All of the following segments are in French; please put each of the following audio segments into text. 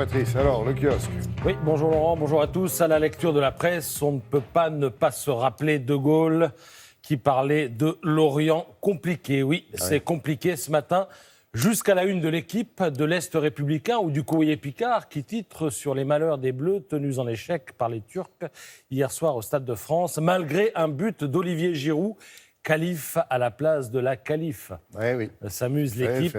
Patrice. Alors, le kiosque. Oui, bonjour Laurent, bonjour à tous. À la lecture de la presse, on ne peut pas ne pas se rappeler De Gaulle qui parlait de l'Orient compliqué. Oui, c'est compliqué ce matin. Jusqu'à la une de l'équipe de l'Est républicain ou du courrier Picard qui titre sur les malheurs des Bleus tenus en échec par les Turcs hier soir au Stade de France, malgré un but d'Olivier Giroud, qualif à la place de la qualif. Oui. S'amuse l'équipe.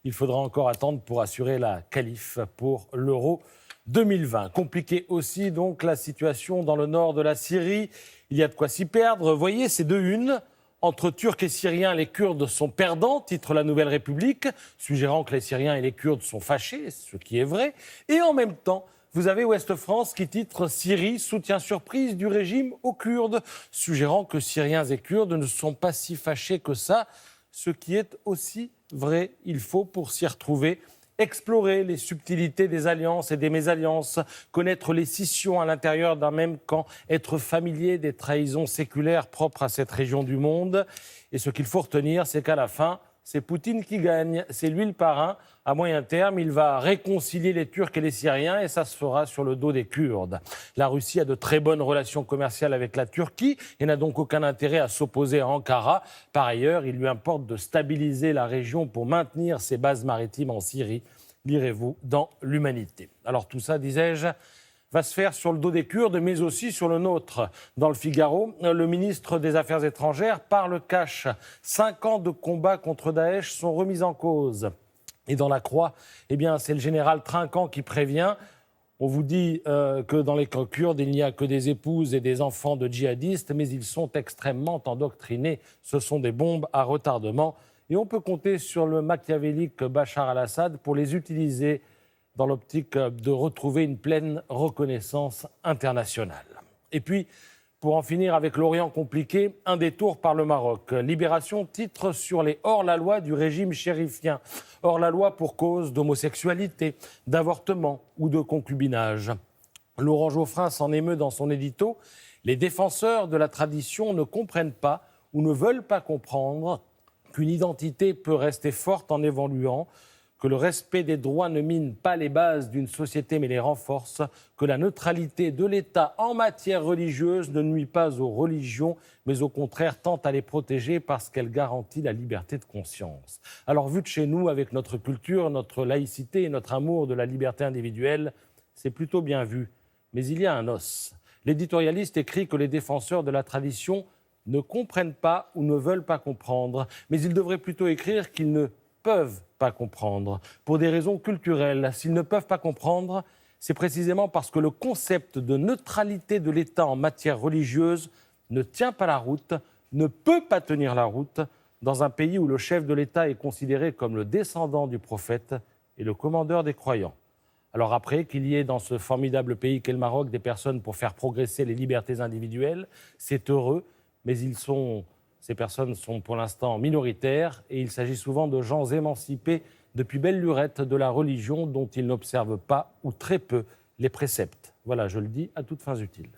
Il faudra encore attendre pour assurer la qualif pour l'Euro 2020. Compliqué aussi donc la situation dans le nord de la Syrie. Il y a de quoi s'y perdre. Voyez ces deux unes. Entre Turcs et Syriens, les Kurdes sont perdants, titre la Nouvelle République, suggérant que les Syriens et les Kurdes sont fâchés, ce qui est vrai. Et en même temps, vous avez Ouest France qui titre « Syrie, soutien surprise du régime aux Kurdes », suggérant que Syriens et Kurdes ne sont pas si fâchés que ça, ce qui est aussi vrai. Il faut, pour s'y retrouver, explorer les subtilités des alliances et des mésalliances, connaître les scissions à l'intérieur d'un même camp, être familier des trahisons séculaires propres à cette région du monde. Et ce qu'il faut retenir, c'est qu'à la fin, c'est Poutine qui gagne, c'est lui le parrain. À moyen terme, il va réconcilier les Turcs et les Syriens et ça se fera sur le dos des Kurdes. La Russie a de très bonnes relations commerciales avec la Turquie et n'a donc aucun intérêt à s'opposer à Ankara. Par ailleurs, il lui importe de stabiliser la région pour maintenir ses bases maritimes en Syrie. Lirez-vous dans l'Humanité. Alors tout ça, disais-je, va se faire sur le dos des Kurdes, mais aussi sur le nôtre. Dans le Figaro, le ministre des Affaires étrangères parle cash. 5 ans de combat contre Daesh sont remis en cause. Et dans la Croix, c'est le général Trinquant qui prévient. On vous dit que dans les camps kurdes, il n'y a que des épouses et des enfants de djihadistes, mais ils sont extrêmement endoctrinés. Ce sont des bombes à retardement. Et on peut compter sur le machiavélique Bachar al-Assad pour les utiliser dans l'optique de retrouver une pleine reconnaissance internationale. Et puis, pour en finir avec l'Orient compliqué, un détour par le Maroc. Libération titre sur les hors-la-loi du régime chérifien. Hors-la-loi pour cause d'homosexualité, d'avortement ou de concubinage. Laurent Geoffrin s'en émeut dans son édito. Les défenseurs de la tradition ne comprennent pas ou ne veulent pas comprendre qu'une identité peut rester forte en évoluant, que le respect des droits ne mine pas les bases d'une société mais les renforce, que la neutralité de l'État en matière religieuse ne nuit pas aux religions, mais au contraire tente à les protéger parce qu'elle garantit la liberté de conscience. Alors vu de chez nous, avec notre culture, notre laïcité et notre amour de la liberté individuelle, c'est plutôt bien vu. Mais il y a un os. L'éditorialiste écrit que les défenseurs de la tradition ne comprennent pas ou ne veulent pas comprendre, mais ils devraient plutôt écrire qu'ils ne peuvent pas comprendre, pour des raisons culturelles. S'ils ne peuvent pas comprendre, c'est précisément parce que le concept de neutralité de l'État en matière religieuse ne tient pas la route, ne peut pas tenir la route, dans un pays où le chef de l'État est considéré comme le descendant du prophète et le commandeur des croyants. Alors après, qu'il y ait dans ce formidable pays qu'est le Maroc des personnes pour faire progresser les libertés individuelles, c'est heureux, mais ces personnes sont pour l'instant minoritaires et il s'agit souvent de gens émancipés depuis belle lurette de la religion dont ils n'observent pas ou très peu les préceptes. Voilà, je le dis à toutes fins utiles.